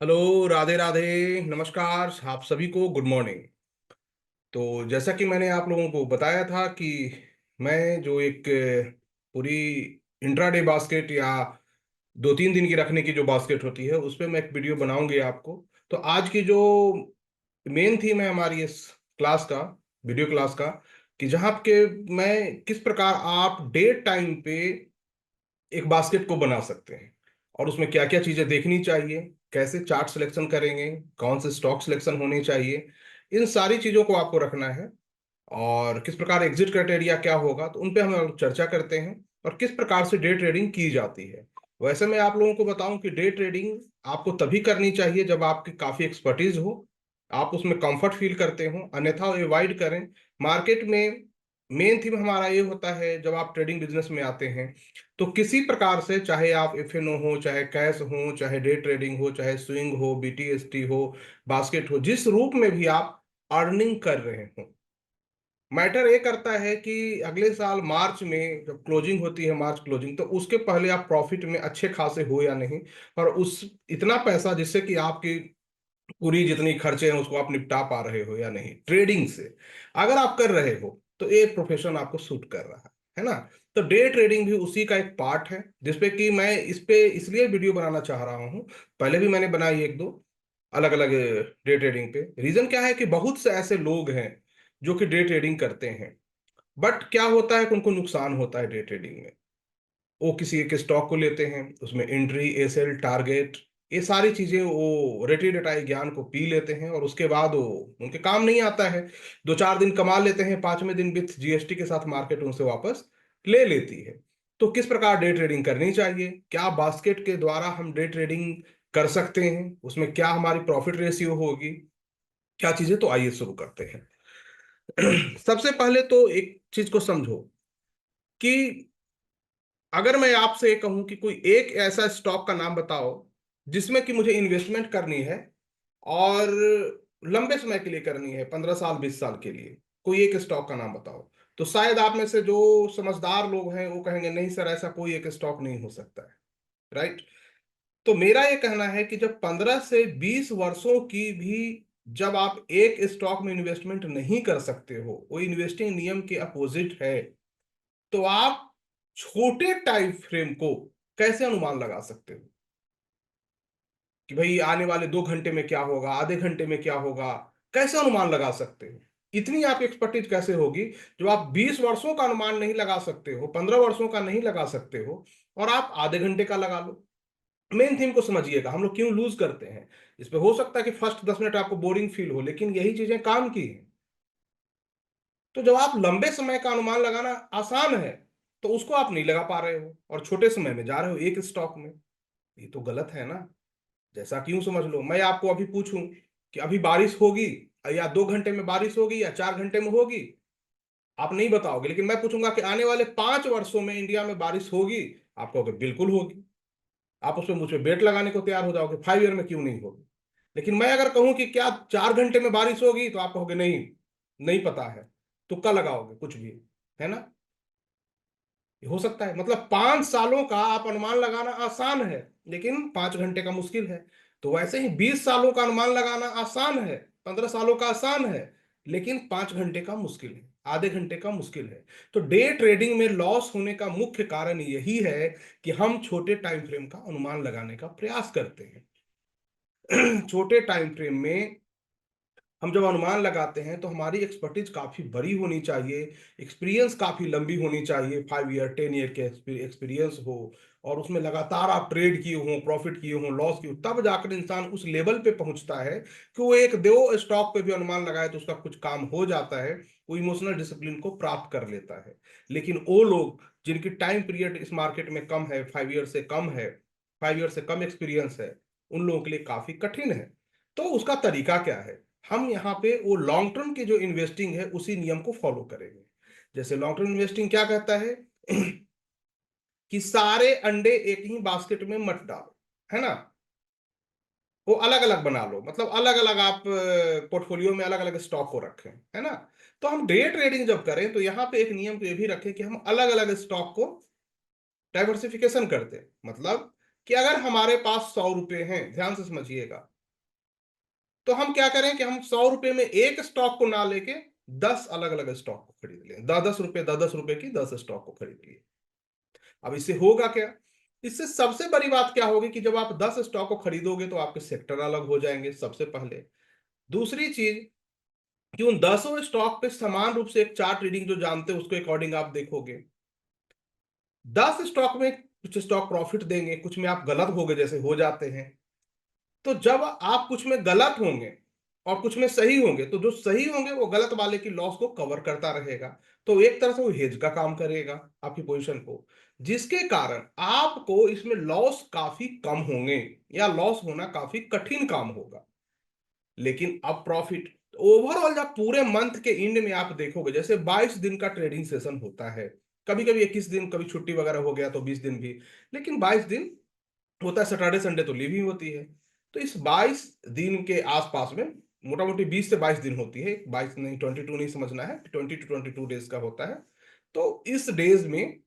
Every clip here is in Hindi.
हेलो, राधे राधे। नमस्कार आप सभी को, गुड मॉर्निंग। तो जैसा कि मैंने आप लोगों को बताया था कि मैं जो एक पूरी इंट्राडे बास्केट या 2-3 दिन की रखने की जो बास्केट होती है उस पर मैं एक वीडियो बनाऊंगी आपको। तो आज की जो मेन थीम है हमारी इस क्लास का, वीडियो क्लास का, कि जहाँ के मैं किस प्रकार आप डे टाइम पे एक बास्केट को बना सकते हैं और उसमें क्या क्या चीजें देखनी चाहिए, कैसे चार्ट सिलेक्शन करेंगे, कौन से स्टॉक सिलेक्शन होने चाहिए, इन सारी चीजों को आपको रखना है। और किस प्रकार एग्जिट क्राइटेरिया क्या होगा, तो उन पे हम लोग चर्चा करते हैं और किस प्रकार से डे ट्रेडिंग की जाती है। वैसे मैं आप लोगों को बताऊं कि डे ट्रेडिंग आपको तभी करनी चाहिए जब आपकी काफी एक्सपर्टीज हो, आप उसमें कंफर्ट फील करते हो, अन्यथा अवॉइड करें। मार्केट में मेन थीम हमारा ये होता है, जब आप ट्रेडिंग बिजनेस में आते हैं तो किसी प्रकार से, चाहे आप एफएनओ हो, चाहे कैश हो, चाहे डे ट्रेडिंग हो, चाहे स्विंग हो, बीटीएसटी हो, बास्केट हो, जिस रूप में भी आप अर्निंग कर रहे हो, मैटर ये करता है कि अगले साल मार्च में जब क्लोजिंग होती है, मार्च क्लोजिंग, तो उसके पहले आप प्रॉफिट में अच्छे खासे हो या नहीं, और उस इतना पैसा जिससे कि आपकी पूरी जितनी खर्चे हैं उसको आप निपटा पा रहे हो या नहीं ट्रेडिंग से। अगर आप कर रहे हो तो ये प्रोफेशन आपको सूट कर रहा है ना। तो डे ट्रेडिंग भी उसी का एक पार्ट है, जिसपे कि मैं इस पे इसलिए वीडियो बनाना चाह रहा हूँ। पहले भी मैंने बनाई एक दो अलग अलग डे ट्रेडिंग पे। रीजन क्या है कि बहुत से ऐसे लोग हैं जो कि डे ट्रेडिंग करते हैं, बट क्या होता है कि उनको नुकसान होता है डे ट्रेडिंग में। वो किसी एक स्टॉक को लेते हैं, उसमें एंट्री, एसेल, टारगेट, ये सारी चीजें वो रेटी रटाई ज्ञान को पी लेते हैं और उसके बाद वो उनके काम नहीं आता है। 2-4 दिन कमा लेते हैं, 5वें दिन विथ जीएसटी के साथ मार्केट उनसे वापस ले लेती है। तो किस प्रकार डे ट्रेडिंग करनी चाहिए, क्या बास्केट के द्वारा हम डे ट्रेडिंग कर सकते हैं, उसमें क्या हमारी प्रॉफिट रेशियो होगी, क्या चीजें, तो आइए शुरू करते हैं। सबसे पहले तो एक चीज को समझो कि अगर मैं आपसे ये कहूं कि कोई एक ऐसा स्टॉक का नाम बताओ जिसमें कि मुझे इन्वेस्टमेंट करनी है और लंबे समय के लिए करनी है, 15 साल 20 साल के लिए, कोई एक स्टॉक का नाम बताओ, तो शायद आप में से जो समझदार लोग हैं वो कहेंगे नहीं सर, ऐसा कोई एक स्टॉक नहीं हो सकता है। राइट। तो मेरा ये कहना है कि जब 15 से 20 वर्षों की भी जब आप एक स्टॉक में इन्वेस्टमेंट नहीं कर सकते हो, वो इन्वेस्टिंग नियम के अपोजिट है, तो आप छोटे टाइम फ्रेम को कैसे अनुमान लगा सकते हो कि भाई आने वाले 2 घंटे में क्या होगा, आधे घंटे में क्या होगा, कैसे अनुमान लगा सकते हो? इतनी आप एक्सपर्टीज कैसे होगी जो आप 20 वर्षों का अनुमान नहीं लगा सकते हो, 15 वर्षों का नहीं लगा सकते हो, और आप आधे घंटे का लगा लो। मेन थीम को समझिएगा, हम लोग क्यों लूज करते हैं। इस पे हो सकता है कि फर्स्ट 10 मिनट आपको बोरिंग फील हो, लेकिन यही चीजें काम की हैं। तो जब आप लंबे समय का अनुमान लगाना आसान है, तो उसको आप नहीं लगा पा रहे हो और छोटे समय में जा रहे हो एक स्टॉक में, ये तो गलत है ना। जैसा कि यूं समझ लो, मैं आपको अभी पूछूं कि अभी बारिश होगी, या 2 घंटे में बारिश होगी या 4 घंटे में होगी, आप नहीं बताओगे। लेकिन मैं पूछूंगा कि आने वाले 5 वर्षों में इंडिया में बारिश होगी, आप कहोगे बिल्कुल होगी। आप उसमें मुझ पे बेट लगाने को तैयार हो जाओगे, 5 ईयर में क्यों नहीं होगी। लेकिन मैं अगर कहूं कि क्या 4 घंटे में बारिश होगी, तो आप कहोगे नहीं, नहीं पता है, तुक्का लगाओगे कुछ भी, है ना। ये हो सकता है, मतलब 5 सालों का आप अनुमान लगाना आसान है, लेकिन 5 घंटे का मुश्किल है। तो वैसे ही 20 सालों का अनुमान लगाना आसान है, 15 सालों का आसान है, लेकिन 5 घंटे का मुश्किल है, आधे घंटे का मुश्किल है। तो डे ट्रेडिंग में लॉस होने का मुख्य कारण यही है कि हम छोटे टाइम फ्रेम का अनुमान लगाने का प्रयास करते हैं। छोटे टाइम फ्रेम में हम जब अनुमान लगाते हैं तो हमारी एक्सपर्टीज काफी बड़ी होनी चाहिए, एक्सपीरियंस काफी लंबी होनी चाहिए, 5 ईयर 10 ईयर के एक्सपीरियंस हो, और उसमें लगातार आप ट्रेड किए हो, प्रॉफिट किए हो, लॉस किए हो, तब जाकर इंसान उस लेवल पे पहुंचता है कि वो एक दो स्टॉक पे भी अनुमान लगाए तो उसका कुछ काम हो जाता है, वो इमोशनल डिसिप्लिन को प्राप्त कर लेता है। लेकिन वो लोग जिनकी टाइम पीरियड इस मार्केट में कम है, 5 ईयर से कम है, 5 ईयर से कम एक्सपीरियंस है, उन लोगों के लिए काफी कठिन है। तो उसका तरीका क्या है, हम यहाँ पे वो लॉन्ग टर्म की जो इन्वेस्टिंग है उसी नियम को फॉलो करेंगे। जैसे लॉन्ग टर्म इन्वेस्टिंग क्या कहता है कि सारे अंडे एक ही बास्केट में मत डालो, है ना। वो अलग अलग बना लो, मतलब अलग अलग आप पोर्टफोलियो में अलग अलग स्टॉक को रखें, है ना। तो हम डे ट्रेडिंग जब करें तो यहाँ पे एक नियम तो ये भी रखें कि हम अलग अलग स्टॉक को डाइवर्सिफिकेशन करते हैं। मतलब कि अगर हमारे पास 100 रुपए हैं, ध्यान से समझिएगा, तो हम क्या करें कि हम 100 रुपए में एक स्टॉक को ना लेके 10 अलग अलग स्टॉक को खरीद लें, 10 10 रुपए 10 10 रुपए की 10 स्टॉक को खरीद लिए। अब इससे होगा क्या? इससे सबसे बड़ी बात क्या होगी कि जब आप 10 स्टॉक को खरीदोगे तो आपके सेक्टर अलग हो जाएंगे सबसे पहले। दूसरी चीज कि उन 10 स्टॉक पे समान रूप से एक चार्ट रीडिंग जो जानते हैं उसके अकॉर्डिंग आप देखोगे। 10 स्टॉक में कुछ स्टॉक प्रॉफिट देंगे, कुछ में आप गलत होगे जैसे हो जाते हैं। तो जब आप कुछ में गलत होंगे और कुछ में सही होंगे तो जो सही होंगे वो गलत वाले की लॉस को कवर करता रहेगा। तो एक तरह से वो हेज का काम करेगा आपकी पोजीशन को, जिसके कारण आपको इसमें लॉस काफी कम होंगे या लॉस होना काफी कठिन काम होगा। लेकिन अब प्रॉफिट ओवरऑल जब पूरे मंथ के एंड में आप देखोगे, जैसे 22 दिन का ट्रेडिंग सेशन होता है, कभी कभी 21 दिन, कभी छुट्टी वगैरह हो गया तो 20 दिन भी, लेकिन 22 दिन होता है। सैटरडे संडे तो लीव ही होती है। तो इस 22 दिन के आसपास में मोटा मोटी 20 से 22 दिन होती है, 22 नहीं 22 नहीं समझना है, 20 to 22 डेज का होता है। तो इस डेज में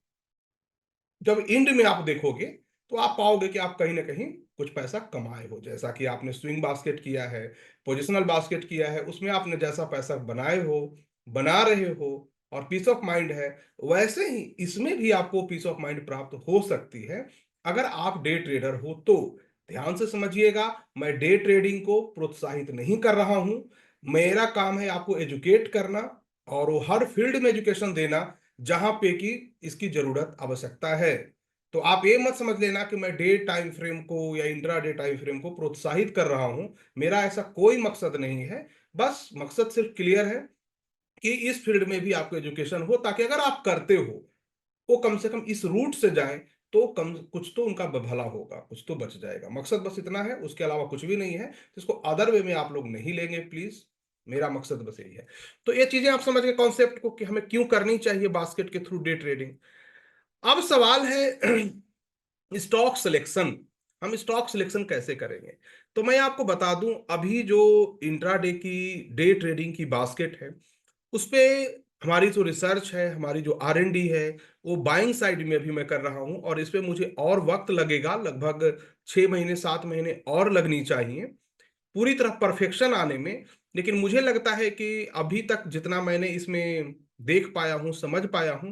जब एंड में आप देखोगे तो आप पाओगे कि आप कहीं ना कहीं कुछ पैसा कमाए हो, जैसा कि आपने स्विंग बास्केट किया है, पोजिशनल बास्केट किया है, उसमें आपने जैसा पैसा बनाए हो, बना रहे हो और पीस ऑफ माइंड है, वैसे ही इसमें भी आपको पीस ऑफ माइंड प्राप्त हो सकती है अगर आप डे ट्रेडर हो तो। ध्यान से समझिएगा, मैं डे ट्रेडिंग को प्रोत्साहित नहीं कर रहा हूं। मेरा काम है आपको एजुकेट करना और वो हर फील्ड में एजुकेशन देना जहां पे कि इसकी जरूरत आवश्यकता है। तो आप ये मत समझ लेना कि मैं डे टाइम फ्रेम को या इंट्रा डे टाइम फ्रेम को प्रोत्साहित कर रहा हूं। मेरा ऐसा कोई मकसद नहीं है। बस मकसद सिर्फ क्लियर है कि इस फील्ड में भी आपको एजुकेशन हो, ताकि अगर आप करते हो वो कम से कम इस रूट से जाएं तो कम कुछ तो उनका भला होगा, कुछ तो बच जाएगा। मकसद बस इतना है, उसके अलावा कुछ भी नहीं है। इसको अदर वे में आप लोग नहीं लेंगे प्लीज। मेरा मकसद बस यही है। तो ये चीजें आप समझ गए कॉन्सेप्ट को कि हमें क्यों करनी चाहिए बास्केट के थ्रू डे ट्रेडिंग। अब सवाल है स्टॉक सिलेक्शन। हम स्टॉक सिलेक्शन कैसे करेंगे? तो मैं आपको बता दूं, अभी जो इंट्राडे की डे ट्रेडिंग की बास्केट है उस पे हमारी जो रिसर्च है, हमारी जो R&D है, वो बाइंग साइड में भी मैं कर रहा हूं और इस पे मुझे और वक्त लगेगा, लगभग 6 महीने 7 महीने और लगनी चाहिए पूरी तरह परफेक्शन आने में। लेकिन मुझे लगता है कि अभी तक जितना मैंने इसमें देख पाया हूं, समझ पाया हूं,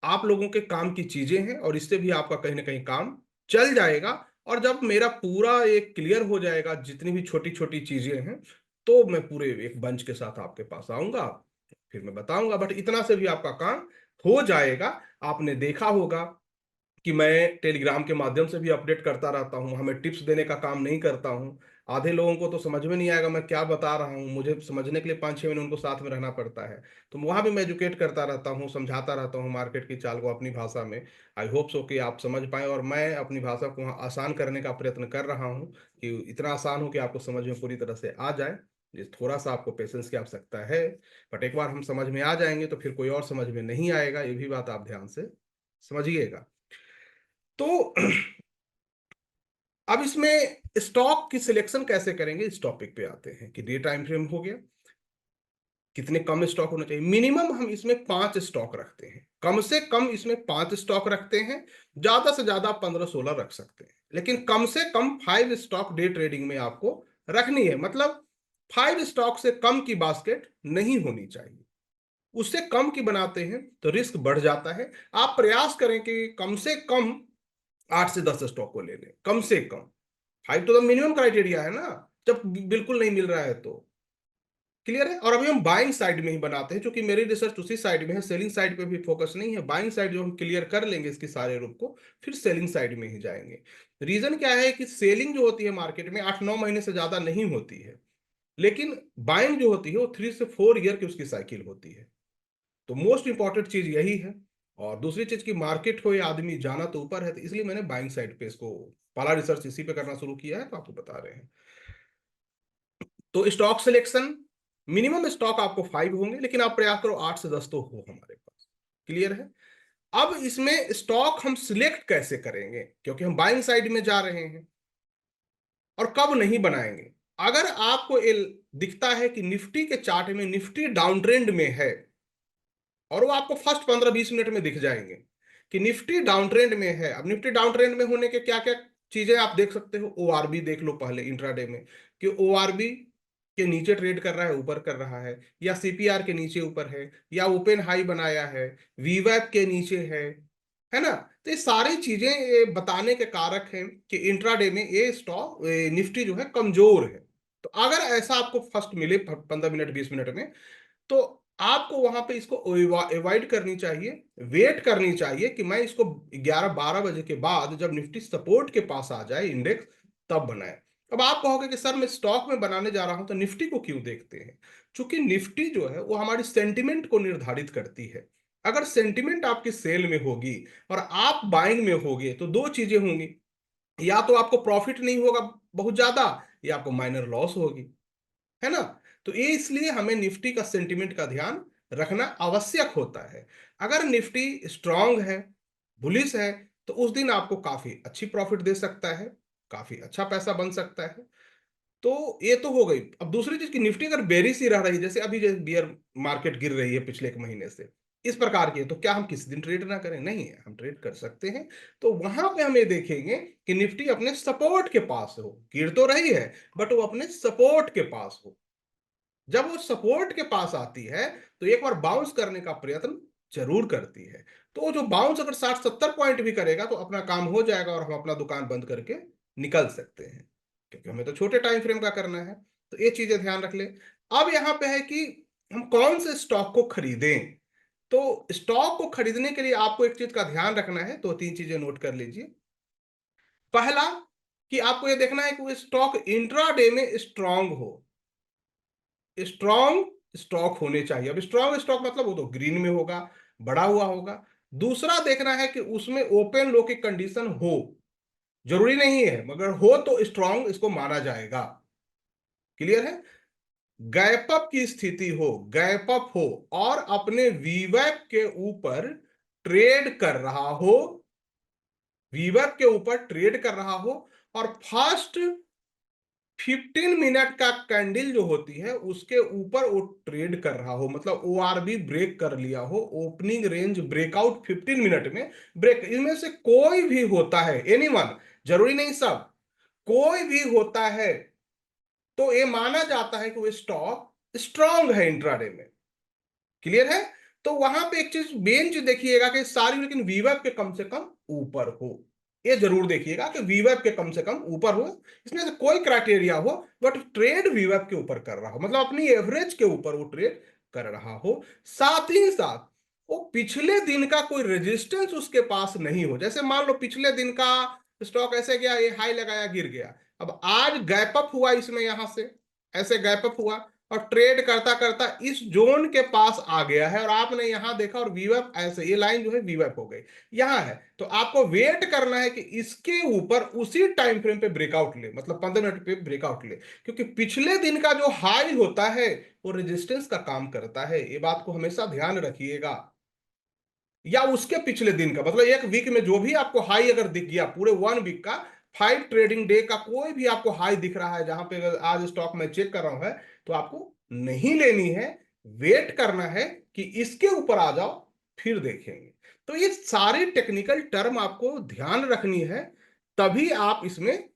आप लोगों के काम की चीजें हैं और इससे भी आपका कहीं ना कहीं काम चल जाएगा। और जब मेरा पूरा एक क्लियर हो जाएगा जितनी भी छोटी छोटी चीजें हैं, तो मैं पूरे एक बंच के साथ आपके पास आऊंगा, फिर मैं बताऊंगा। बट इतना से भी आपका काम हो जाएगा। आपने देखा होगा कि मैं टेलीग्राम के माध्यम से भी अपडेट करता रहता हूँ, हमें टिप्स देने का काम नहीं करता हूँ। आधे लोगों को तो समझ में नहीं आएगा मैं क्या बता रहा हूँ, मुझे समझने के लिए 5 6 महीने उनको साथ में रहना पड़ता है। तो वहां भी मैं एजुकेट करता रहता हूँ, समझाता रहता हूँ मार्केट की चाल को अपनी भाषा में। आई होप सो कि आप समझ पाए, और मैं अपनी भाषा को वहाँ आसान करने का प्रयत्न कर रहा हूँ कि इतना आसान हो कि आपको समझ में पूरी तरह से आ जाए। थोड़ा सा आपको पेशेंस की आवश्यकता है, बट एक बार हम समझ में आ जाएंगे तो फिर कोई और समझ में नहीं आएगा, ये भी बात आप ध्यान से समझिएगा। तो अब इसमें स्टॉक की सिलेक्शन कैसे करेंगे इस टॉपिक पे आते हैं कि डे टाइम फ्रेम हो गया, कितने कम स्टॉक होना चाहिए। मिनिमम हम इसमें 5 स्टॉक रखते हैं, कम से कम इसमें 5 स्टॉक रखते हैं, ज्यादा से ज्यादा 15 16 रख सकते हैं, लेकिन कम से कम 5 स्टॉक डे ट्रेडिंग में आपको रखनी है। मतलब 5 स्टॉक से कम की बास्केट नहीं होनी चाहिए। उससे कम की बनाते हैं तो रिस्क बढ़ जाता है। आप प्रयास करें कि कम से कम 8 से 10 स्टॉक को ले लें, कम से कम। 5 तो मिनिमम क्राइटेरिया है ना, जब बिल्कुल नहीं मिल रहा है तो। क्लियर है? और अभी हम बाइंग साइड में ही बनाते हैं, क्योंकि मेरी रिसर्च उसी साइड में है, सेलिंग साइड पे भी फोकस नहीं है। बाइंग साइड जो हम क्लियर कर लेंगे इसके सारे रूप को, फिर सेलिंग साइड में ही जाएंगे। रीजन क्या है कि सेलिंग जो होती है मार्केट में 8 9 महीने से ज्यादा नहीं होती है, लेकिन बाइंग जो होती है वो 3 से 4 ईयर की उसकी साइकिल होती है। तो मोस्ट इंपॉर्टेंट चीज यही है। और दूसरी चीज की मार्केट को ये आदमी जाना तो ऊपर है, तो इसलिए मैंने बाइंग साइड पे इसको पहला रिसर्च इसी पे करना शुरू किया है, तो आपको बता रहे हैं। तो स्टॉक सिलेक्शन, मिनिमम स्टॉक आपको 5 होंगे, लेकिन आप प्रयास करो 8 से 10 तो हो हमारे पास। क्लियर है? अब इसमें स्टॉक हम सिलेक्ट कैसे करेंगे, क्योंकि हम बाइंग साइड में जा रहे हैं, और कब नहीं बनाएंगे? अगर आपको दिखता है कि निफ्टी के चार्ट में निफ्टी डाउन ट्रेंड में है, और वो आपको फर्स्ट 15 20 मिनट में दिख जाएंगे कि निफ्टी डाउन ट्रेंड में है। अब निफ्टी डाउन ट्रेंड में होने के क्या क्या चीजें आप देख सकते हो। ओआरबी देख लो पहले इंट्राडे में, कि ओआरबी के नीचे ट्रेड कर रहा है, ऊपर कर रहा है, या सीपीआर के नीचे ऊपर है, या ओपन हाई बनाया है, वीवैप के नीचे है ना। तो ये सारी चीजें ये बताने के कारक हैं कि इंट्राडे में ये स्टॉक निफ्टी जो है कमजोर है। तो अगर ऐसा आपको फर्स्ट मिले 15 मिनट 20 मिनट में, तो आपको वहां पे इसको अवॉइड करनी चाहिए, वेट करनी चाहिए कि मैं इसको 11-12 बजे के बाद जब निफ्टी सपोर्ट के पास आ जाए इंडेक्स, तब बनाए। अब आप कहोगे कि सर मैं स्टॉक में बनाने जा रहा हूं तो निफ्टी को क्यों देखते हैं? क्योंकि निफ्टी जो है वो हमारी सेंटिमेंट को निर्धारित करती है। अगर सेंटिमेंट आपकी सेल में होगी और आप बाइंग में होगे तो दो चीजें होंगी, या तो आपको प्रॉफिट नहीं होगा बहुत ज्यादा, या आपको माइनर लॉस होगी, है ना। तो ये इसलिए हमें निफ्टी का सेंटिमेंट का ध्यान रखना आवश्यक होता है। अगर निफ्टी स्ट्रांग है, बुलिश है, तो उस दिन आपको काफी अच्छी प्रॉफिट दे सकता है, काफी अच्छा पैसा बन सकता है। तो ये तो हो गई। अब दूसरी चीज की, निफ्टी अगर बेरिश ही रह रही है, जैसे अभी जैसे बियर मार्केट गिर रही है पिछले 1 महीने से, इस प्रकार की है, तो क्या हम किसी दिन ट्रेड ना करें? नहीं है, हम ट्रेड कर सकते हैं। तो वहां पे हम ये देखेंगे कि निफ्टी अपने सपोर्ट के पास हो, गिर तो रही है बट वो अपने सपोर्ट के पास हो। जब वो सपोर्ट के पास आती है तो एक बार बाउंस करने का प्रयत्न जरूर करती है। तो जो बाउंस अगर 60-70 पॉइंट भी करेगा तो अपना काम हो जाएगा और हम अपना दुकान बंद करके निकल सकते हैं, क्योंकि हमें तो छोटे टाइम फ्रेम का करना है। तो ये चीजें ध्यान रख ले। अब यहां पे है कि हम कौन से स्टॉक को खरीदें। तो स्टॉक को खरीदने के लिए आपको एक चीज का ध्यान रखना है, तो 3 चीजें नोट कर लीजिए। पहला, कि आपको ये देखना है कि वो स्टॉक इंट्राडे में स्ट्रांग हो। स्ट्रॉन्ग स्टॉक होने चाहिए। अब स्ट्रॉन्ग स्टॉक मतलब वो तो ग्रीन में होगा, बड़ा हुआ होगा। दूसरा देखना है कि उसमें ओपन लो की कंडीशन हो, जरूरी नहीं है मगर हो तो स्ट्रॉन्ग इसको माना जाएगा। क्लियर है? गैप अप की स्थिति हो, गैप अप हो, और अपने वीवैप के ऊपर ट्रेड कर रहा हो, वीवैप के ऊपर ट्रेड कर रहा हो, और फर्स्ट 15 मिनट का कैंडल जो होती है उसके ऊपर वो ट्रेड कर रहा हो, मतलब ओआरबी ब्रेक कर लिया हो, ओपनिंग रेंज ब्रेकआउट 15 मिनट में ब्रेक, इनमें से कोई भी होता है, एनीवन, जरूरी नहीं सब, कोई भी होता है, तो ये माना जाता है कि वो स्टॉक स्ट्रांग है इंट्राडे में। क्लियर है? तो वहां पे एक चीज मेन चीज देखिएगा कि सारी लेकिन वीवैप के कम से कम ऊपर हो। ये जरूर देखिएगा कि वीवैप के कम से कम ऊपर हो, इसमें से कोई क्राइटेरिया हो बट ट्रेड वीवैप के ऊपर कर रहा हो, मतलब अपनी एवरेज के ऊपर वो ट्रेड कर रहा हो। साथ ही साथ वो पिछले दिन का कोई रेजिस्टेंस उसके पास नहीं हो। जैसे मान लो पिछले दिन का स्टॉक ऐसे गया, ये हाई लगाया गिर गया, अब आज गैप अप हुआ इसमें, यहां से ऐसे गैप अप हुआ और ट्रेड करता करता इस जोन के पास आ गया है, और आपने यहां देखा और वीवैप ऐसे, ये लाइन जो है वीवैप हो गई, यहां है। तो आपको वेट करना है कि इसके ऊपर उसी टाइम फ्रेम पे ब्रेकआउट ले, मतलब 15 मिनट पे ब्रेकआउट ले, क्योंकि पिछले दिन का जो हाई होता है वो रेजिस्टेंस का काम करता है, ये बात को हमेशा ध्यान रखिएगा। या उसके पिछले दिन का, मतलब एक वीक में जो भी आपको हाई अगर दिख गया, पूरे 1 वीक का 5 ट्रेडिंग डे का कोई भी आपको हाई दिख रहा है, जहां पे अगर आज स्टॉक में चेक कर रहा हूं है, तो आपको नहीं लेनी है, वेट करना है कि इसके ऊपर आ जाओ, फिर देखेंगे। तो ये सारी टेक्निकल टर्म आपको ध्यान रखनी है, तभी आप इसमें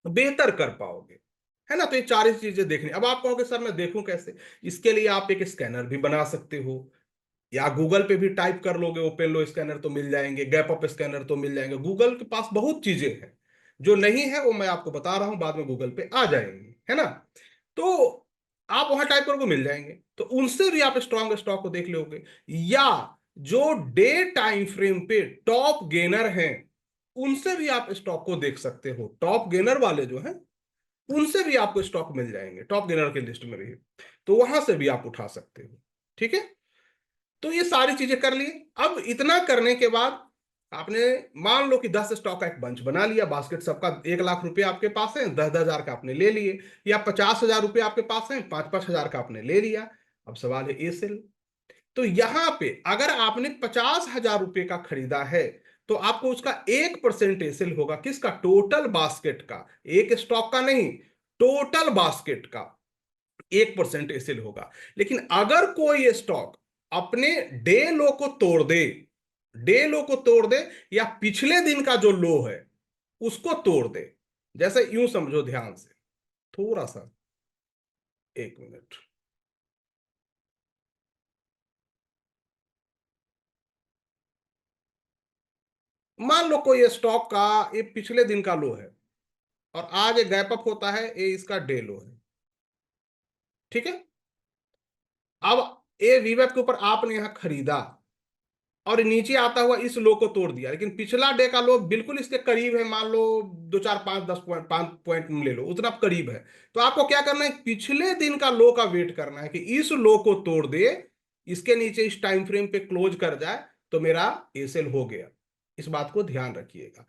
बेहतर कर पाओगे, है ना। तो ये 4 चीजें देखनी। अब आप कहोगे सर मैं देखूं कैसे? इसके लिए आप एक स्कैनर भी बना सकते हो, या गूगल पे भी टाइप कर लोगे ओपन लो स्कैनर तो मिल जाएंगे, गैप अप स्कैनर तो मिल जाएंगे। गूगल के पास बहुत चीजें हैं, जो नहीं है वो मैं आपको बता रहा हूं, बाद में गूगल पे आ जाएंगी, है ना। तो आप वहां टाइप करोगे मिल जाएंगे, तो उनसे भी आप स्ट्रॉन्ग स्टॉक को देख लोगे। या जो डे टाइम फ्रेम पे टॉप गेनर हैं, उनसे भी आप स्टॉक को देख सकते हो। टॉप गेनर वाले जो हैं उनसे भी आपको स्टॉक मिल जाएंगे, टॉप गेनर के लिस्ट में रही, तो वहां से भी आप उठा सकते हो। ठीक है? तो ये सारी चीजें कर ली। अब इतना करने के बाद आपने मान लो कि 10 स्टॉक का एक बंच बना लिया, बास्केट सबका 1 लाख रुपए आपके पास है, 10-10 हजार का आपने ले लिए, या 50 हजार रुपये आपके पास है, 5-5 हजार का आपने ले लिया। अब सवाल है ए सेल। तो यहां पे अगर आपने 50 हजार रुपये का खरीदा है, तो आपको उसका 1% एसेल होगा, किसका? टोटल बास्केट का, एक स्टॉक का नहीं, टोटल बास्केट का 1% एसेल होगा। लेकिन अगर कोई स्टॉक अपने डे लो को तोड़ दे, डे लो को तोड़ दे, या पिछले दिन का जो लो है उसको तोड़ दे। जैसे यूं समझो ध्यान से, थोड़ा सा, एक मिनट। मान लो कोई स्टॉक का ये पिछले दिन का लो है, और आज एक गैप अप होता है, ये इसका डे लो है। ठीक है। अब ये वीवेब के ऊपर आपने यहां खरीदा, और नीचे आता हुआ इस लो को तोड़ दिया, लेकिन पिछला डे का लो बिल्कुल इसके करीब है, मान लो 2 4 5 10 पॉइंट 5 पॉइंट ले लो, उतना करीब है। तो आपको क्या करना है, पिछले दिन का लो का वेट करना है कि इस लो को तोड़ दे, इसके नीचे इस टाइम फ्रेम पे क्लोज कर जाए, तो मेरा एसेल हो गया। इस बात को ध्यान रखिएगा।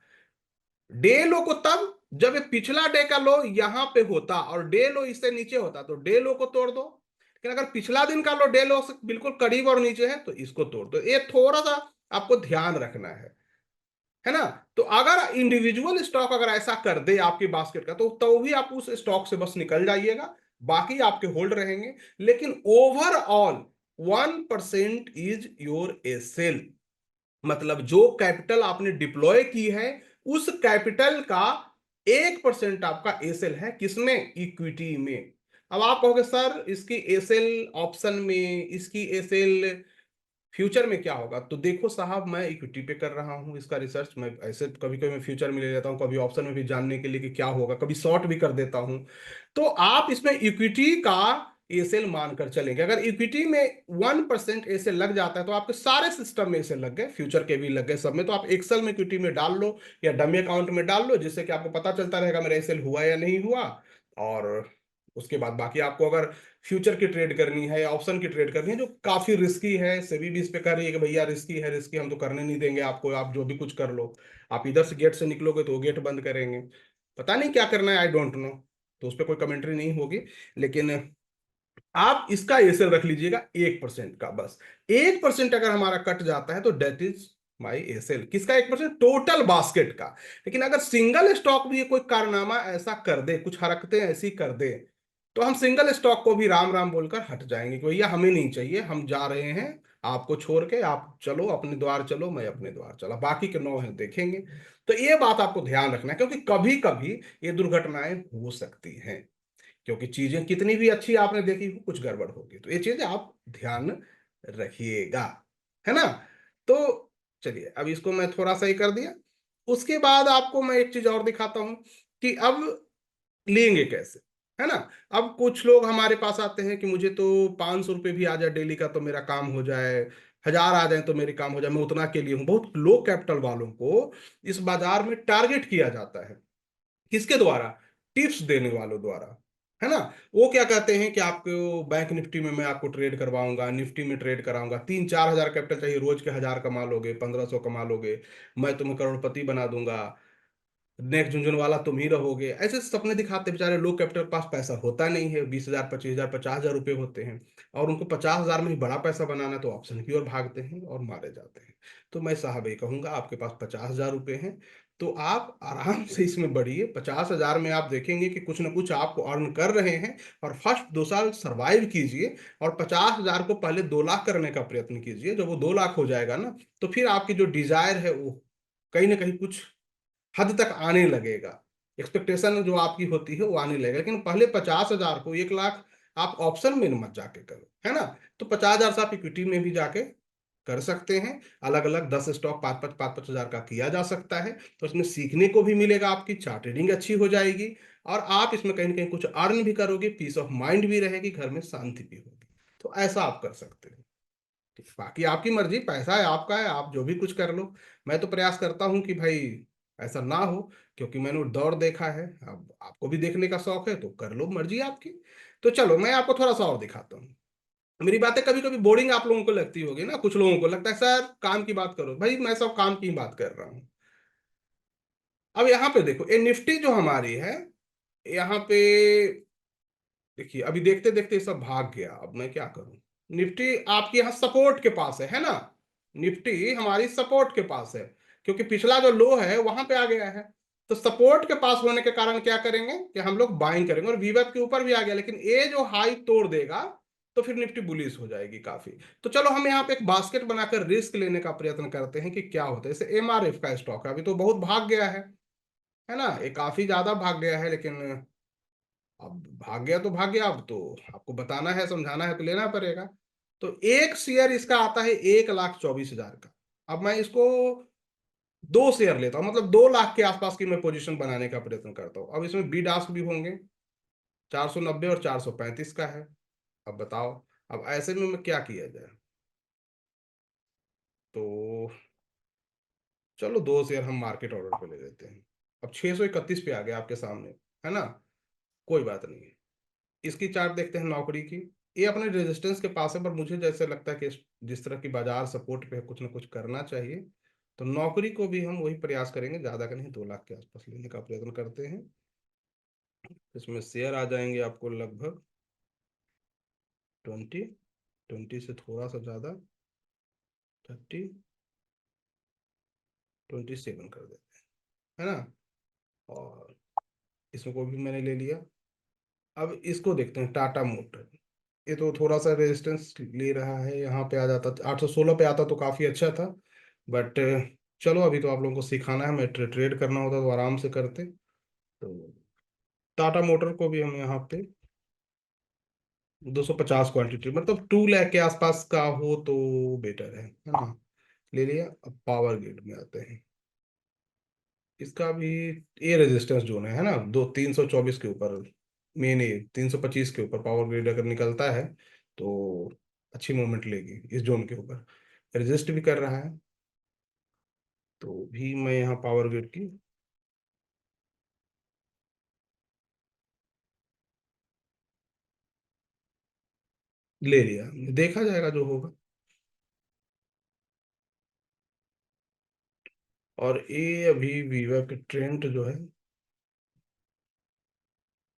डे लो को तब, जब ये पिछला डे का लो यहां पे होता और डे लो इससे नीचे होता, तो डे लो को तोड़ दो। लेकिन अगर पिछला दिन का लो डे लो से बिल्कुल करीब और नीचे है, तो इसको तोड़ दो। ये थोड़ा सा आपको ध्यान रखना है ना। तो अगर इंडिविजुअल स्टॉक अगर ऐसा कर दे आपकी बास्केट का, तो भी आप उस स्टॉक से बस निकल जाइएगा, बाकी आपके होल्ड रहेंगे। लेकिन ओवरऑल 1% इज योर एसेल। मतलब जो कैपिटल आपने डिप्लॉय की है, उस कैपिटल का 1% आपका एसेल है, किसमें, इक्विटी में। अब आप कहोगे सर इसकी एसेल ऑप्शन में, इसकी एसेल फ्यूचर में क्या होगा। तो देखो साहब, मैं इक्विटी पे कर रहा हूं इसका रिसर्च। मैं ऐसे कभी कभी मैं फ्यूचर में ले लेता हूं, कभी ऑप्शन में भी जानने के लिए कि क्या होगा, कभी शॉर्ट भी कर देता हूं। तो आप इसमें इक्विटी का एसेल मानकर चलेंगे। अगर इक्विटी में 1% एसेल लग जाता है, तो आपके सारे सिस्टम में एसेल लग गए, फ्यूचर के भी लग गए, सब में। तो आप एक्सेल में इक्विटी में डाल लो या डमी अकाउंट में डाल लो, जिससे कि आपको पता चलता रहेगा मेरा एसेल हुआ या नहीं हुआ। और उसके बाद बाकी आपको अगर फ्यूचर की ट्रेड करनी है या ऑप्शन की ट्रेड करनी है, जो काफी रिस्की है, सेबी भी इस पे कर रही है कि भैया रिस्की है, रिस्की, हम तो करने नहीं देंगे आपको, आप जो भी कुछ कर लो। आप इधर से गेट से निकलोगे तो वो गेट बंद करेंगे। पता नहीं क्या करना है, आई डोंट नो। तो उस पर कोई कमेंट्री नहीं होगी। लेकिन आप इसका एसेल रख लीजिएगा 1% का बस। 1% अगर हमारा कट जाता है, तो डेट इज माई एसेल। किसका 1%, टोटल बास्केट का। लेकिन अगर सिंगल स्टॉक भी ये कोई कारनामा ऐसा कर दे, कुछ हरकतें ऐसी कर दे, तो हम सिंगल स्टॉक को भी राम राम बोलकर हट जाएंगे कि भैया हमें नहीं चाहिए, हम जा रहे हैं आपको छोड़ के, आप चलो अपने द्वार चलो, मैं अपने द्वार चला, बाकी के 9 हैं देखेंगे। तो ये बात आपको ध्यान रखना है, क्योंकि कभी कभी ये दुर्घटनाएं हो सकती हैं। क्योंकि चीजें कितनी भी अच्छी आपने देखी हो, कुछ गड़बड़ होगी। तो ये चीजें आप ध्यान रखिएगा, है ना। तो चलिए, अब इसको मैं थोड़ा सा ही कर दिया। उसके बाद आपको मैं एक चीज और दिखाता हूं कि अब लेंगे कैसे, है ना। अब कुछ लोग हमारे पास आते हैं कि मुझे तो 500 रुपये भी आ जाए डेली का तो मेरा काम हो जाए, 1000 आ जाए तो मेरे काम हो जाए, मैं उतना के लिए हूं। बहुत लो कैपिटल वालों को इस बाजार में टारगेट किया जाता है। किसके द्वारा, टिप्स देने वालों द्वारा, है ना। वो क्या कहते हैं कि आपको बैंक निफ्टी में मैं आपको ट्रेड करवाऊंगा, निफ्टी में ट्रेड कराऊंगा, 3 4 हजार कैपिटल चाहिए, रोज के 1000 कमा लोगे, 1500 कमा लोगे, मैं तुम्हें करोड़पति बना दूंगा, नेक्स्ट झुंझुनवाला तुम ही रहोगे। ऐसे सपने दिखाते बेचारे लोग, कैपिटल के पास पैसा होता नहीं है, 20 हजार 25 हजार 50 हजार रुपए होते हैं, और उनको 50 हजार में ही बड़ा पैसा बनाना है, तो ऑप्शन की ओर भागते हैं और मारे जाते हैं। तो मैं साहब ये कहूंगा, आपके पास 50 हजार रुपए हैं, तो आप आराम से इसमें बढ़िए। 50 हजार में आप देखेंगे कि कुछ ना कुछ आपको अर्न कर रहे हैं, और फर्स्ट 2 साल सरवाइव कीजिए, और 50 हजार को पहले 2 लाख करने का प्रयत्न कीजिए। जब वो 2 लाख हो जाएगा ना, तो फिर आपकी जो डिजायर है वो कहीं ना कहीं कुछ हद तक आने लगेगा। एक्सपेक्टेशन जो आपकी होती है वो आने लगेगा। लेकिन पहले 50 हजार को 1 लाख आप ऑप्शन में मत जाके करो, है ना। तो 50 हजार से आप इक्विटी में भी जाके कर सकते हैं। अलग अलग 10 स्टॉक 5 5 5 5 हजार का किया जा सकता है। तो इसमें सीखने को भी मिलेगा, आपकी चार्ट रीडिंग अच्छी हो जाएगी, और आप इसमें कहीं ना कहीं कुछ अर्न भी करोगे, पीस ऑफ माइंड भी रहेगी, घर में शांति भी होगी। तो ऐसा आप कर सकते हो। बाकी आपकी मर्जी, पैसा है आपका है, आप जो भी कुछ कर लो। मैं तो प्रयास करता हूं कि भाई ऐसा ना हो, क्योंकि मैंने दौर देखा है। अब आपको भी देखने का शौक है तो कर लो, मर्जी आपकी। तो चलो मैं आपको थोड़ा सा और दिखाता हूँ। मेरी बातें कभी कभी बोरिंग आप लोगों को लगती होगी ना, कुछ लोगों को लगता है सर काम की बात करो, भाई मैं सब काम की ही बात कर रहा हूँ। अब यहाँ पे देखो, ये निफ्टी जो हमारी है, यहाँ पे देखिए, अभी देखते देखते सब भाग गया, अब मैं क्या करूं। निफ्टी आपकी यहाँ सपोर्ट के पास है ना। निफ्टी हमारी सपोर्ट के पास है, क्योंकि पिछला जो लो है वहां पे आ गया है। तो सपोर्ट के पास होने के कारण क्या करेंगे कि हम लोग बाइंग करेंगे, और वीवेब के ऊपर भी आ गया, लेकिन ये जो हाई तोड़ देगा, तो फिर निफ्टी बुलिश हो जाएगी काफी। तो चलो हम यहाँ पे एक बास्केट बनाकर रिस्क लेने का प्रयत्न करते हैं कि क्या होता है। जैसे एमआरएफ का स्टॉक है, अभी तो बहुत भाग गया है। है ना, ये काफी ज्यादा भाग गया है, लेकिन अब भाग गया तो भाग गया, अब तो आपको बताना है, समझाना है, तो लेना पड़ेगा। तो एक शेयर इसका आता है 1,24,000 का। अब मैं इसको दो शेयर लेता हूँ, मतलब 2 लाख के आसपास की मैं पोजीशन बनाने का प्रयत्न करता हूँ। अब इसमें बी डास्क भी होंगे, 490 और 435 का है। अब बताओ, अब ऐसे में मैं क्या किया जाए? तो चलो 2 शेयर हम मार्केट ऑर्डर पे ले लेते हैं। अब 631 पे आ गया आपके सामने, है ना। कोई बात नहीं है। इसकी चार्ट देखते हैं नौकरी की। ये अपने रेजिस्टेंस के पास है, पर मुझे जैसे लगता है कि जिस तरह की बाजार सपोर्ट पे है, कुछ ना कुछ करना चाहिए। तो नौकरी को भी हम वही प्रयास करेंगे, ज्यादा का नहीं, 2 लाख के आसपास लेने का प्रयत्न करते हैं। इसमें शेयर आ जाएंगे आपको लगभग 20, 20 से थोड़ा सा ज्यादा, 37 कर देते हैं, है ना। और इसमें को भी मैंने ले लिया। अब इसको देखते हैं, टाटा मोटर। ये तो थोड़ा सा रेजिस्टेंस ले रहा है, यहाँ पे आ जाता, 816 पे आता तो काफी अच्छा था। बट चलो, अभी तो आप लोगों को सिखाना है, मैं ट्रेड करना होता तो आराम से करते। तो टाटा मोटर को भी हम यहाँ पे 250 क्वांटिटी, मतलब 2 लाख के आसपास का हो तो बेटर है ना। ले लिया। अब पावर ग्रिड में आते हैं। इसका भी ये रेजिस्टेंस जोन है ना, 324 के ऊपर। मेन ये 325 के ऊपर पावर ग्रिड अगर निकलता है तो अच्छी मूवमेंट लेगी इस जोन के ऊपर। रेजिस्ट भी कर रहा है, तो भी मैं यहाँ पावर ग्रिड की ले लिया। देखा जाएगा जो होगा। और ये अभी वीवा के ट्रेंड जो है,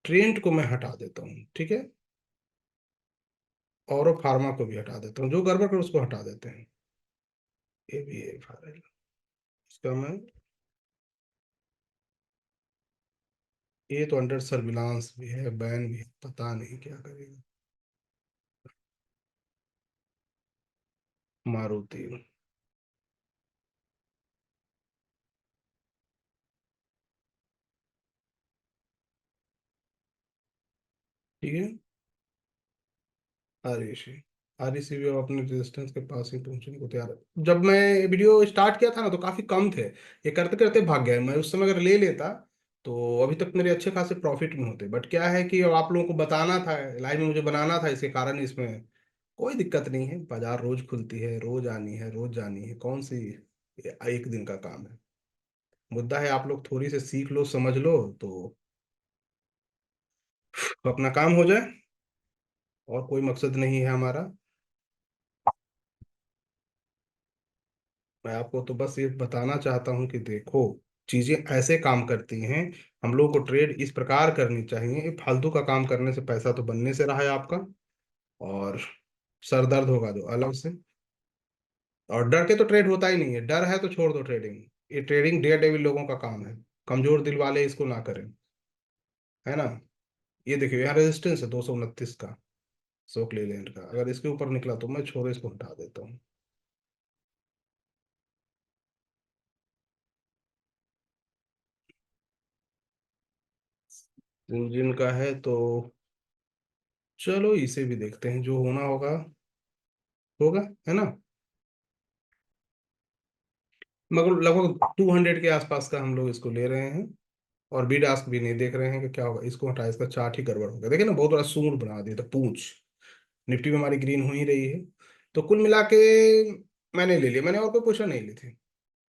ट्रेंड को मैं हटा देता हूँ, ठीक है। और फार्मा को भी हटा देता हूँ, जो गड़बड़ कर उसको हटा देते हैं। ये भी है फाइल, इसका मैं, ये तो अंडर सर्विलांस भी है, बैन भी है, पता नहीं क्या करेगा। मारुति। ठीक है। आरईसी। आरईसी भी अब अपने रेजिस्टेंस के पास ही पहुंचने को तैयार है। जब मैं वीडियो स्टार्ट किया था ना, तो काफी कम थे। ये करते करते भाग गए। मैं उस समय अगर ले लेता तो अभी तक मेरे अच्छे खासे प्रॉफिट में होते। बट क्या है कि अब आप लोगों को बताना था, लाइव में मुझे बनाना था, इसके कारण इसमें कोई दिक्कत नहीं है। बाजार रोज खुलती है, रोज आनी है, रोज जानी है, कौन सी एक दिन का काम है। मुद्दा है आप लोग थोड़ी से सीख लो, समझ लो, तो अपना काम हो जाए। और कोई मकसद नहीं है हमारा। मैं आपको तो बस ये बताना चाहता हूँ कि देखो, चीजें ऐसे काम करती हैं। हम लोगों को ट्रेड इस प्रकार करनी चाहिए। ये फालतू का काम करने से पैसा तो बनने से रहा है आपका, और सर दर्द होगा जो अलग से। और डर के तो ट्रेड होता ही नहीं है। डर है तो छोड़ दो ट्रेडिंग। ये ट्रेडिंग डेयर डेविल लोगों का काम है। कमजोर दिल वाले इसको ना करें, है ना। ये देखिए, यहाँ रेजिस्टेंस है 229 का, शॉक लेलैंड का। अगर इसके ऊपर निकला तो मैं छोड़, इसको हटा देता हूँ। इंजन का है तो चलो इसे भी देखते हैं, जो होना होगा होगा, है ना। मगर लगभग 200 के आसपास का हम लोग इसको ले रहे हैं। और बी डास्क भी नहीं देख रहे हैं कि क्या होगा। इसको हटा, इसका चार्ट ही गड़बड़ हो गया, देखिए ना, बहुत बड़ा सूंड बना दिया था, पूंछ। निफ्टी में हमारी ग्रीन हो ही रही है। तो कुल मिला के मैंने ले लिया, मैंने और कोई पोजीशन नहीं ली थी।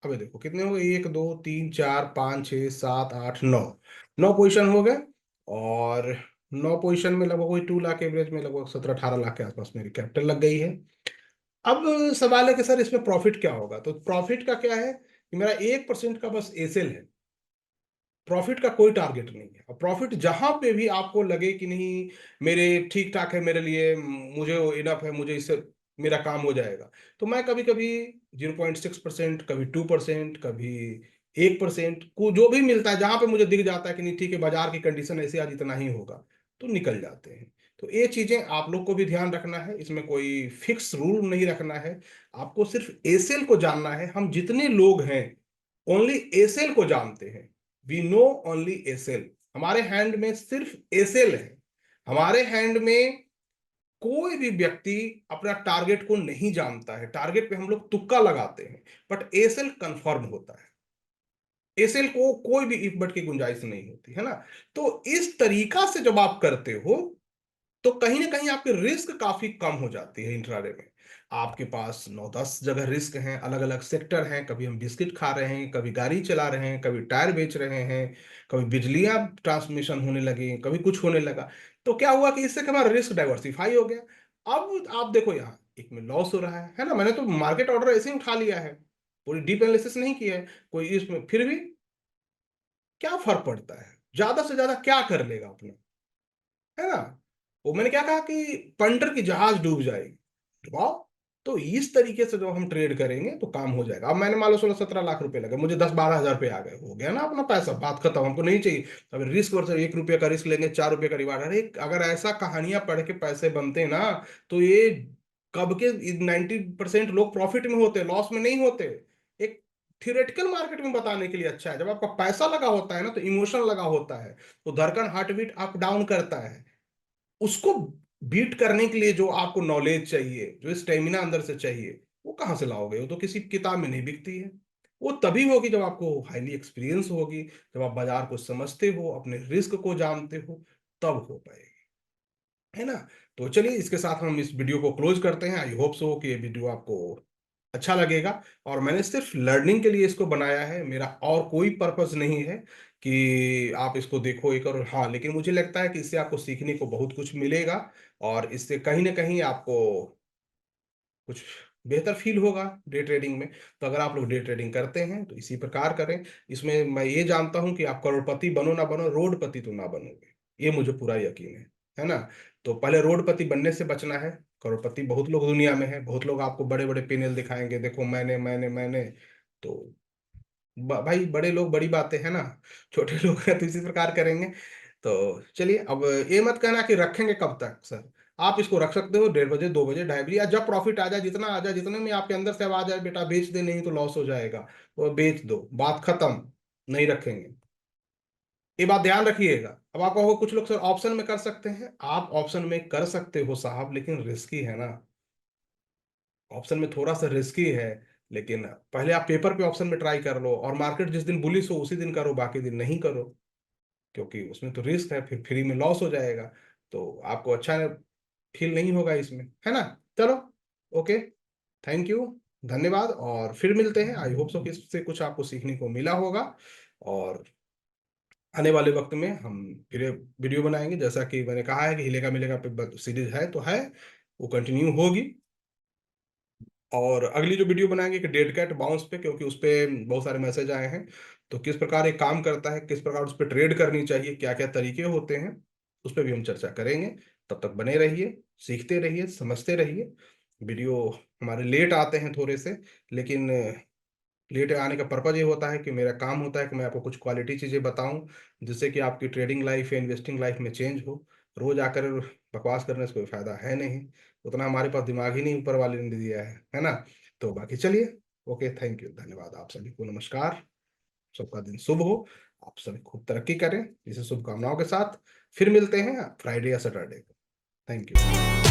अबे देखो कितने हो गए, 1 2 3 4 5 6 7 8 9, 9 पोजीशन हो गए। और 9 पोजीशन में लगभग वही 2 लाख एवरेज में, लगभग 17 18 लाख के आसपास मेरी कैपिटल लग गई है। अब सवाल है कि सर इसमें प्रॉफिट क्या होगा। तो प्रॉफिट का क्या है कि मेरा 1% का बस एसेल है। प्रॉफिट का कोई टारगेट नहीं है। और प्रॉफिट जहां पे भी आपको लगे कि नहीं, मेरे ठीक ठाक है, मेरे लिए मुझे इनफ है, मुझे इससे मेरा काम हो जाएगा, तो मैं कभी कभी 0.6%, कभी 2%, कभी 1% को जो भी मिलता है, जहां पे मुझे दिख जाता है कि नहीं ठीक है, बाजार की कंडीशन ऐसे आज इतना ही होगा, तो निकल जाते हैं। तो ये चीजें आप लोग को भी ध्यान रखना है। इसमें कोई फिक्स रूल नहीं रखना है। आपको सिर्फ एसेल को जानना है। हम जितने लोग हैं ओनली एसेल को जानते हैं। वी नो ओनली एसेल, हमारे हैंड में सिर्फ एसेल है। हमारे हैंड में कोई भी व्यक्ति अपना टारगेट को नहीं जानता है, टारगेट पे हम लोग तुक्का लगाते हैं, बट एसेल कंफर्म होता है। एसेल को कोई भी इफ बट की गुंजाइश नहीं होती है ना। तो इस तरीका से जब आप करते हो तो कहीं ना कहीं आपकी रिस्क काफी कम हो जाती है इंट्राडे में। आपके पास 9-10 जगह रिस्क हैं, अलग अलग सेक्टर हैं, कभी हम बिस्किट खा रहे हैं, कभी गाड़ी चला रहे हैं, कभी टायर बेच रहे हैं, कभी बिजलियां ट्रांसमिशन होने लगी, कभी कुछ होने लगा। तो क्या हुआ कि इससे हमारा रिस्क डाइवर्सिफाई हो गया। अब आप देखो यहाँ एक में लॉस हो रहा है ना, मैंने तो मार्केट ऑर्डर ऐसे ही उठा लिया है, पूरी डीप एनालिसिस नहीं किया है कोई इसमें, फिर भी क्या फर्क पड़ता है, ज्यादा से ज्यादा क्या कर लेगा अपना, है ना। वो मैंने क्या कहा कि पंटर की जहाज डूब जाएगी, डुबाओ। तो इस तरीके से जब हम ट्रेड करेंगे तो काम हो जाएगा। अब मैंने मान लो 16-17 लाख रुपए लगे, मुझे 10-12 हजार रुपए आ गए, हो गया ना अपना पैसा, बात खत्म, हमको नहीं चाहिए। अब रिस्क वर्सेस 1 रुपये का रिस्क लेंगे, 4 रुपये का रिवार्ड। अरे अगर ऐसा कहानियां पढ़ के पैसे बनते ना, तो ये कब के 90% लोग प्रॉफिट में होते, लॉस में नहीं होते। एक थियोरेटिकल मार्केट में बताने के लिए अच्छा है। जब आपका पैसा लगा होता है ना, तो इमोशन लगा होता है, तो धड़कन हार्ट बीट अप डाउन करता है। उसको बीट करने के लिए जो आपको नॉलेज चाहिए, जो स्टेमिना अंदर से चाहिए, वो कहाँ से लाओगे? वो तो किसी किताब में नहीं बिकती है। वो तभी होगी जब आपको हाईली एक्सपीरियंस होगी, जब आप बाजार को समझते हो, अपने रिस्क को जानते हो, तब हो पाएगी, है ना। तो चलिए इसके साथ हम इस वीडियो को क्लोज करते हैं। आई होप सो कि ये वीडियो आपको अच्छा लगेगा। और मैंने सिर्फ लर्निंग के लिए इसको बनाया है, मेरा और कोई पर्पस नहीं है कि आप इसको देखो एक और, हाँ, लेकिन मुझे लगता है कि इससे आपको सीखने को बहुत कुछ मिलेगा, और इससे कहीं ना कहीं आपको कुछ बेहतर फील होगा डे ट्रेडिंग में। तो अगर आप लोग डे ट्रेडिंग करते हैं तो इसी प्रकार करें। इसमें मैं ये जानता हूं कि आप करोड़पति बनो ना बनो, रोडपति तो ना बनोगे, ये मुझे पूरा यकीन है ना। तो पहले रोडपति बनने से बचना है। करोड़पति बहुत लोग दुनिया में है, बहुत लोग आपको बड़े बड़े पैनल दिखाएंगे, देखो मैंने। तो भाई बड़े लोग बड़ी बातें है ना, छोटे लोग हैं तो इसी प्रकार करेंगे। तो चलिए, अब ये मत कहना कि रखेंगे कब तक सर। आप इसको रख सकते हो 1:30 बजे, 2 बजे, 2:30 बजे, या जब प्रॉफिट आ जाए, जितना आ जाए, जितने में आपके अंदर से आवाज आए बेटा बेच दे, नहीं तो लॉस हो जाएगा, वो बेच दो, बात खत्म। नहीं रखेंगे, ये बात ध्यान रखिएगा। अब आप कहोगे कुछ लोग सर ऑप्शन में कर सकते हैं, आप ऑप्शन में कर सकते हो साहब, लेकिन रिस्की है ना। ऑप्शन में थोड़ा सा रिस्की है, लेकिन पहले आप पेपर पे ऑप्शन में ट्राई कर लो, और मार्केट जिस दिन बुलिश हो उसी दिन करो, बाकी दिन नहीं करो, क्योंकि उसमें तो रिस्क है, फिर फ्री में लॉस हो जाएगा, तो आपको अच्छा फील नहीं होगा इसमें, है ना। चलो, ओके, थैंक यू, धन्यवाद, और फिर मिलते हैं। आई होप सो कि इससे कुछ आपको सीखने को मिला होगा, और आने वाले वक्त में हम फिर वीडियो बनाएंगे। जैसा कि मैंने कहा है कि हिलेगा मिलेगा पे सीरीज है तो है, वो कंटिन्यू होगी। और अगली जो वीडियो बनाएंगे कि डेड कैट बाउंस पे, क्योंकि उस पे बहुत सारे मैसेज आए हैं, तो किस प्रकार एक काम करता है, किस प्रकार उस पर ट्रेड करनी चाहिए, क्या क्या तरीके होते हैं, उस पर भी हम चर्चा करेंगे। तब तक बने रहिए, सीखते रहिए, समझते रहिए। वीडियो हमारे लेट आते हैं थोड़े से, लेकिन लेट आने का पर्पज ये होता है कि मेरा काम होता है कि मैं आपको कुछ क्वालिटी चीज़ें बताऊं, जिससे कि आपकी ट्रेडिंग लाइफ या इन्वेस्टिंग लाइफ में चेंज हो। रोज आकर बकवास करने से कोई फायदा है नहीं, उतना हमारे पास दिमाग ही नहीं ऊपर वाले ने दिया है ना। तो बाकी चलिए, ओके, थैंक यू, धन्यवाद, आप सभी को नमस्कार, सबका दिन शुभ हो, आप सभी खूब तरक्की करें, इसे शुभकामनाओं के साथ फिर मिलते हैं फ्राइडे या सैटरडे को। Thank you.